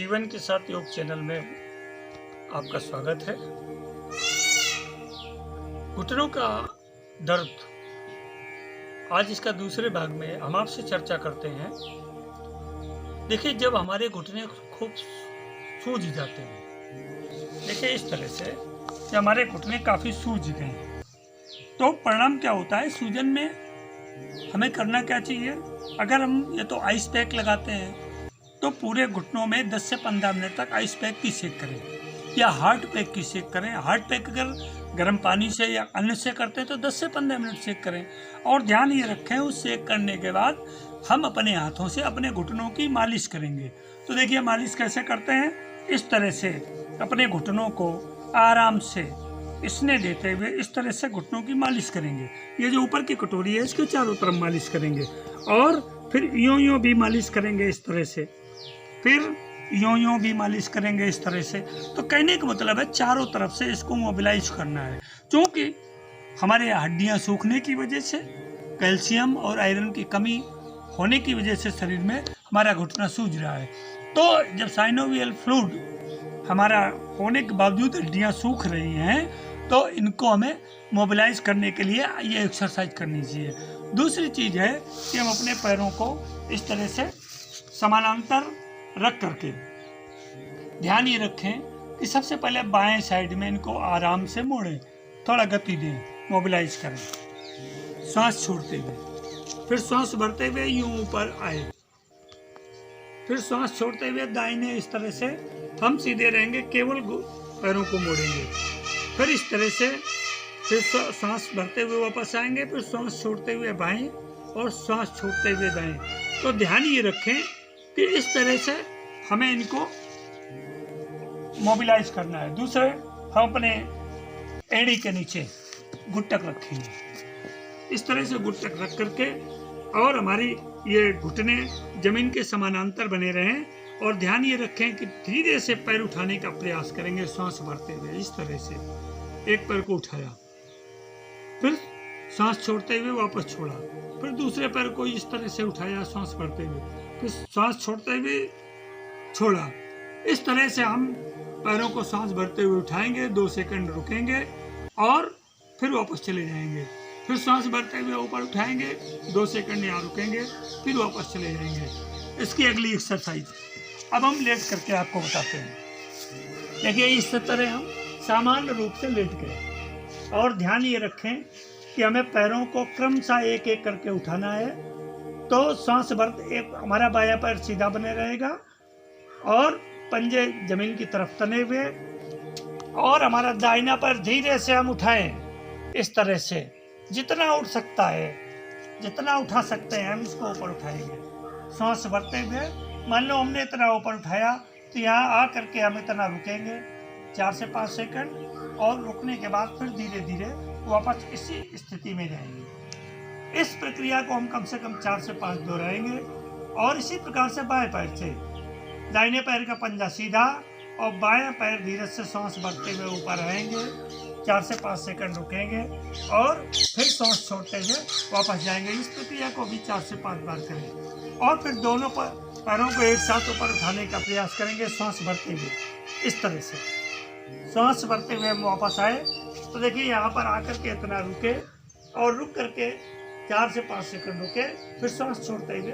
जीवन के साथ योग चैनल में आपका स्वागत है। घुटनों का दर्द, आज इसका दूसरे भाग में हम आपसे चर्चा करते हैं। देखिए, जब हमारे घुटने खूब सूज जाते हैं, देखिए इस तरह से कि हमारे घुटने काफ़ी सूज गए हैं, तो परिणाम क्या होता है? सूजन में हमें करना क्या चाहिए? अगर हम ये तो आइस पैक लगाते हैं तो पूरे घुटनों में 10 से 15 मिनट तक आइस पैक की सेक करें, या हार्ट पैक की सेक करें। हार्ट पैक अगर गर्म पानी से या अन्य से करते हैं तो 10 से 15 मिनट सेक करें। और ध्यान ये रखें, उस सेक करने के बाद हम अपने हाथों से अपने घुटनों की मालिश करेंगे। तो देखिए मालिश कैसे करते हैं, इस तरह से अपने घुटनों को आराम से इसने देते हुए इस तरह से घुटनों की मालिश करेंगे। ये जो ऊपर की कटोरी है इसके चारों तरफ मालिश करेंगे, और फिर यूं भी मालिश करेंगे इस तरह से, फिर यूं भी मालिश करेंगे इस तरह से। तो कहने का मतलब है चारों तरफ से इसको मोबिलाइज करना है, क्योंकि हमारे हड्डियां सूखने की वजह से, कैल्शियम और आयरन की कमी होने की वजह से शरीर में हमारा घुटना सूज रहा है। तो जब साइनोवियल फ्लूइड हमारा होने के बावजूद हड्डियां सूख रही हैं, तो इनको हमें मोबिलाइज करने के लिए ये एक्सरसाइज करनी चाहिए। दूसरी चीज़ है कि हम अपने पैरों को इस तरह से समानांतर रख करके ध्यान ये रखें कि सबसे पहले बाएं साइड में इनको आराम से मोड़ें, थोड़ा गति दें, मोबिलाइज करें, सांस छोड़ते हुए, फिर सांस भरते हुए यूं ऊपर आए, फिर सांस छोड़ते हुए दाहिने इस तरह से हम सीधे रहेंगे, केवल पैरों को मोड़ेंगे, फिर इस तरह से, फिर सांस भरते हुए वापस आएंगे, फिर सांस छोड़ते हुए बाएं और सांस छोड़ते हुए दाएं। तो ध्यान ये रखें कि इस तरह से हमें इनको मोबिलाइज करना है। दूसरे, हम अपने एड़ी के नीचे घुटक रखेंगे, इस तरह से घुटक रख करके, और हमारी ये घुटने जमीन के समानांतर बने रहें। और ध्यान ये रखें कि धीरे से पैर उठाने का प्रयास करेंगे सांस भरते हुए। इस तरह से एक पैर को उठाया, फिर सांस छोड़ते हुए वापस छोड़ा, फिर दूसरे पैर को इस तरह से उठाया सांस भरते हुए, फिर सांस छोड़ते हुए छोड़ा। इस तरह से हम पैरों को सांस भरते हुए उठाएंगे, 2 सेकंड रुकेंगे और फिर वापस चले जाएंगे, फिर सांस भरते हुए ऊपर उठाएंगे, 2 सेकंड यहाँ रुकेंगे, फिर वापस चले जाएंगे। इसकी अगली एक्सरसाइज अब हम लेट करके आपको बताते हैं। देखिए इस तरह हम सामान्य रूप से लेट गए, और ध्यान ये रखें कि हमें पैरों को क्रमशः एक एक करके उठाना है। तो सांस भरते एक हमारा बायां पैर सीधा बने रहेगा और पंजे जमीन की तरफ तने हुए, और हमारा दाहिना पैर धीरे से हम उठाएं, इस तरह से जितना उठ सकता है, जितना उठा सकते हैं हम इसको ऊपर उठाएंगे सांस भरते हुए। मान लो हमने इतना ऊपर उठाया, तो यहाँ आ करके हम इतना रुकेंगे 4 से 5 सेकंड, और रुकने के बाद फिर धीरे धीरे वापस इसी स्थिति में जाएंगे। इस प्रक्रिया को हम कम से कम 4 से 5 दोहराएंगे। और इसी प्रकार से बाएं पैर से, दाहिने पैर का पंजा सीधा और बाएं पैर धीरे से सांस भरते हुए ऊपर आएंगे, 4 से 5 सेकंड रुकेंगे और फिर सांस छोड़ते हुए वापस जाएंगे। इस प्रक्रिया को भी 4 से 5 बार करें, और फिर दोनों पैरों को एक साथ ऊपर उठाने का प्रयास करेंगे सांस भरते हुए। इस तरह से सांस भरते हुए हम वापस आए, तो देखिए यहाँ पर आकर के इतना रुके, और रुक करके 4 से 5 सेकंड रुके, फिर सांस छोड़ते हुए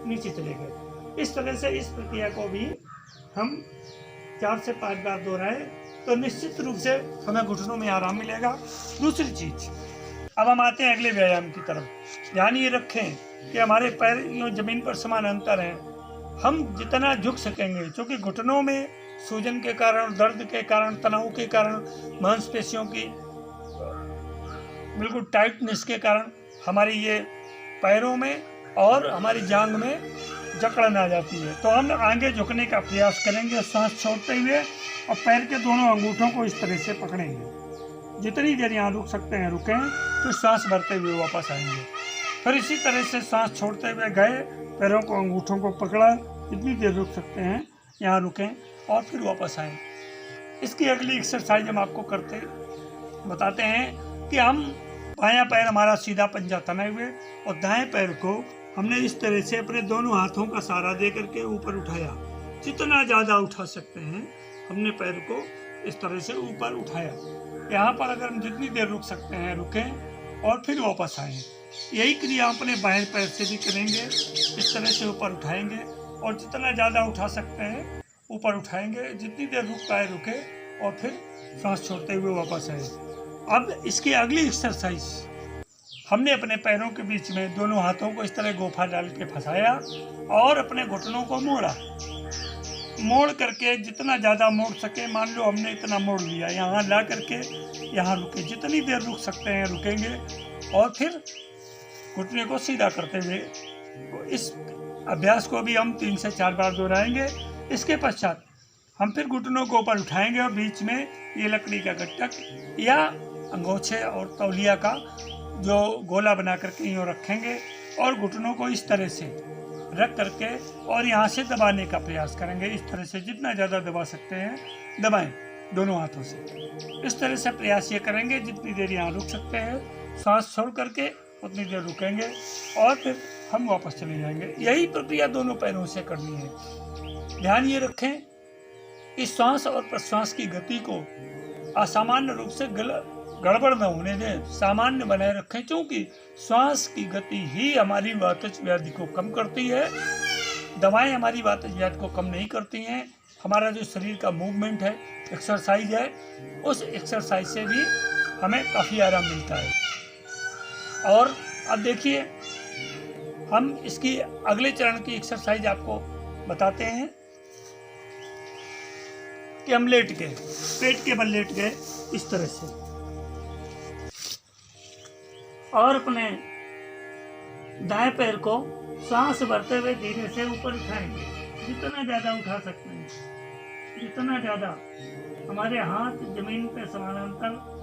नीचे चले गए। इस तरह से इस प्रक्रिया को भी हम 4 से 5 बार दोहराएं, तो निश्चित रूप से हमें घुटनों में आराम मिलेगा। दूसरी चीज, अब हम आते हैं अगले व्यायाम की तरफ। ध्यान ये रखें कि हमारे पैर यूँ जमीन पर समानांतर हैं, हम जितना झुक सकेंगे, क्योंकि घुटनों में सूजन के कारण, दर्द के कारण, तनाव के कारण, मांसपेशियों की बिल्कुल टाइटनेस के कारण हमारी ये पैरों में और हमारी जांघ में जकड़न आ जाती है। तो हम आगे झुकने का प्रयास करेंगे सांस छोड़ते हुए, और पैर के दोनों अंगूठों को इस तरह से पकड़ेंगे। जितनी देर यहाँ रुक सकते हैं रुकें, फिर सांस भरते हुए वापस आएंगे, फिर इसी तरह से सांस छोड़ते हुए गए, पैरों को अंगूठों को पकड़ा, जितनी देर रुक सकते हैं यहाँ रुकें और फिर वापस आएं। इसकी अगली एक्सरसाइज हम आपको करते बताते हैं कि हम बायां पैर हमारा सीधा पंजा तने हुए, और दाएं पैर को हमने इस तरह से अपने दोनों हाथों का सहारा दे करके ऊपर उठाया, जितना ज़्यादा उठा सकते हैं हमने पैर को इस तरह से ऊपर उठाया। यहाँ पर अगर हम जितनी देर रुक सकते हैं रुकें और फिर वापस आएँ। यही क्रिया अपने बाएं पैर से भी करेंगे। इस तरह से ऊपर उठाएंगे और जितना ज़्यादा उठा सकते हैं ऊपर उठाएंगे, जितनी देर रुक पाए रुके और फिर सांस छोड़ते हुए वापस आए। अब इसकी अगली एक्सरसाइज, हमने अपने पैरों के बीच में दोनों हाथों को इस तरह गोफा डाल के फंसाया और अपने घुटनों को मोड़ा। मोड़ करके जितना ज़्यादा मोड़ सके, मान लो हमने इतना मोड़ लिया, यहाँ ला करके यहाँ रुके, जितनी देर रुक सकते हैं रुकेंगे और फिर घुटने को सीधा करते हुए इस अभ्यास को भी हम 3 से 4 बार दोहराएंगे। इसके पश्चात हम फिर घुटनों को ऊपर उठाएंगे और बीच में ये लकड़ी का गट्टक या अंगोछे और तौलिया का जो गोला बना करके यूँ रखेंगे और घुटनों को इस तरह से रख करके और यहाँ से दबाने का प्रयास करेंगे। इस तरह से जितना ज़्यादा दबा सकते हैं दबाएं दोनों हाथों से। इस तरह से प्रयास ये करेंगे, जितनी देर यहाँ रुक सकते हैं सांस छोड़ करके उतनी देर रुकेंगे और फिर हम वापस चले जाएंगे। यही प्रक्रिया दोनों पैरों से करनी है। ध्यान ये रखें कि श्वास और प्रश्वास की गति को असामान्य रूप से गड़बड़ न होने दें, सामान्य बनाए रखें, क्योंकि श्वास की गति ही हमारी वातज व्याधि को कम करती है। दवाएं हमारी वातज व्याधि को कम नहीं करती हैं। हमारा जो शरीर का मूवमेंट है, एक्सरसाइज है, उस एक्सरसाइज से भी हमें काफ़ी आराम मिलता है। और अब देखिए हम इसकी अगले चरण की एक्सरसाइज आपको बताते हैं कि हम लेट गए, पेट के बल लेट गए इस तरह से और अपने दाएं पैर को सांस भरते हुए धीरे से ऊपर उठाएंगे। जितना ज़्यादा उठा सकते हैं, जितना ज़्यादा हमारे हाथ जमीन पे समानांतर,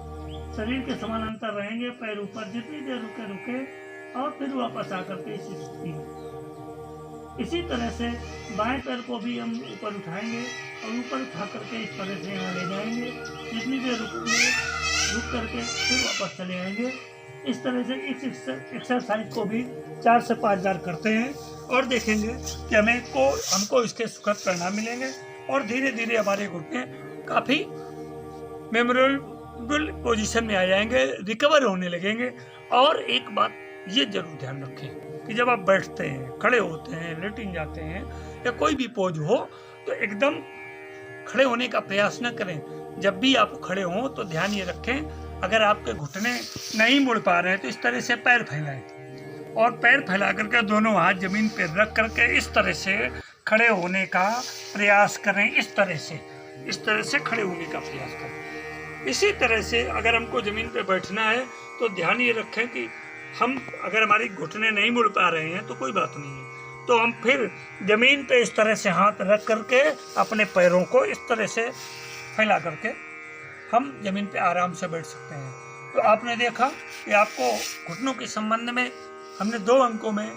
शरीर के समानांतर रहेंगे, पैर ऊपर, जितनी देर रुके रुके और फिर वापस आकर के इस स्थिति में। इसी तरह से बाएं पैर को भी हम ऊपर उठाएंगे और ऊपर उठा करके इस तरह से यहाँ ले जाएंगे। जितनी देर रुकेंगे, रुक करके फिर वापस चले आएंगे। इस तरह से इस एक्सरसाइज को भी 4 से 5 बार करते हैं और देखेंगे कि हमको इसके सुखद परिणाम मिलेंगे और धीरे धीरे हमारे घुटने काफ़ी मेमोरेबल पोजीशन में आ जाएंगे, रिकवर होने लगेंगे। और एक बात ये जरूर ध्यान रखें कि जब आप बैठते हैं, खड़े होते हैं, लेटिंग जाते हैं या कोई भी पोज हो तो एकदम खड़े होने का प्रयास न करें। जब भी आप खड़े हों तो ध्यान ये रखें, अगर आपके घुटने नहीं मुड़ पा रहे हैं तो इस तरह से पैर फैलाएं और पैर फैला करके दोनों हाथ जमीन पर रख करके इस तरह से खड़े होने का प्रयास करें। इस तरह से खड़े होने का प्रयास करें। इसी तरह से अगर हमको ज़मीन पे बैठना है तो ध्यान ये रखें कि अगर हमारी घुटने नहीं मुड़ पा रहे हैं तो कोई बात नहीं है, तो हम फिर ज़मीन पे इस तरह से हाथ रख करके अपने पैरों को इस तरह से फैला करके हम ज़मीन पे आराम से बैठ सकते हैं। तो आपने देखा कि आपको घुटनों के संबंध में हमने 2 अंकों में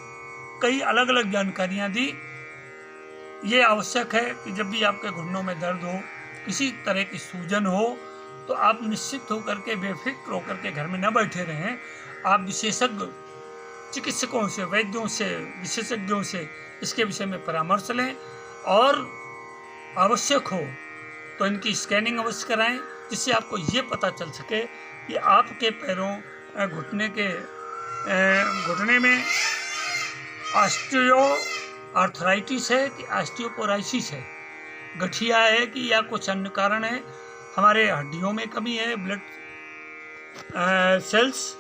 कई अलग अलग जानकारियाँ दी। ये आवश्यक है कि जब भी आपके घुटनों में दर्द हो, किसी तरह की सूजन हो, तो आप निश्चित होकर के बेफिक्र होकर के घर में न बैठे रहें। आप विशेषज्ञ चिकित्सकों से, वैद्यों से, विशेषज्ञों से इसके विषय में परामर्श लें और आवश्यक हो तो इनकी स्कैनिंग अवश्य कराएं, जिससे आपको ये पता चल सके कि आपके पैरों घुटने में ऑस्टियो आर्थराइटिस है कि ऑस्टियोपोरोसिस है, गठिया है कि या कुछ अन्य कारण है, हमारे हड्डियों में कमी है, ब्लड सेल्स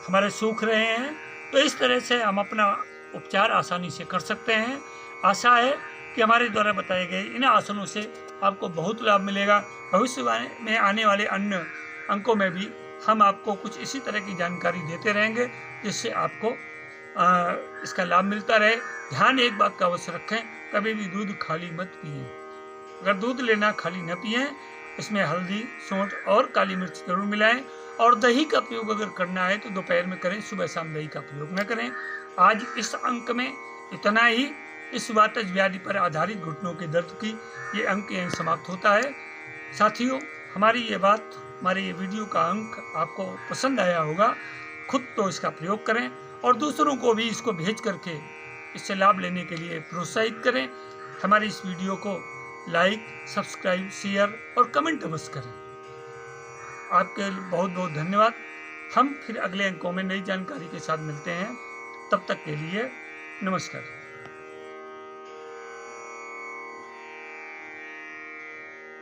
हमारे सूख रहे हैं। तो इस तरह से हम अपना उपचार आसानी से कर सकते हैं। आशा है कि हमारे द्वारा बताए गए इन आसनों से आपको बहुत लाभ मिलेगा। भविष्य में आने वाले अन्य अंकों में भी हम आपको कुछ इसी तरह की जानकारी देते रहेंगे, जिससे आपको इसका लाभ मिलता रहे। ध्यान एक बात का अवश्य रखें, कभी भी दूध खाली मत पिएं। अगर दूध लेना खाली न पिएं, इसमें हल्दी, सौंठ और काली मिर्च जरूर मिलाएं। और दही का प्रयोग अगर करना है तो दोपहर में करें, सुबह शाम दही का प्रयोग न करें। आज इस अंक में इतना ही। इस वातज व्याधि पर आधारित घुटनों के दर्द की ये अंक यहीं समाप्त होता है। साथियों, हमारी ये वीडियो का अंक आपको पसंद आया होगा। खुद तो इसका प्रयोग करें और दूसरों को भी इसको भेज करके इससे लाभ लेने के लिए प्रोत्साहित करें। हमारी इस वीडियो को लाइक, सब्सक्राइब, शेयर और कमेंट अवश्य करें। आपके बहुत बहुत धन्यवाद। हम फिर अगले अंकों में नई जानकारी के साथ मिलते हैं। तब तक के लिए नमस्कार।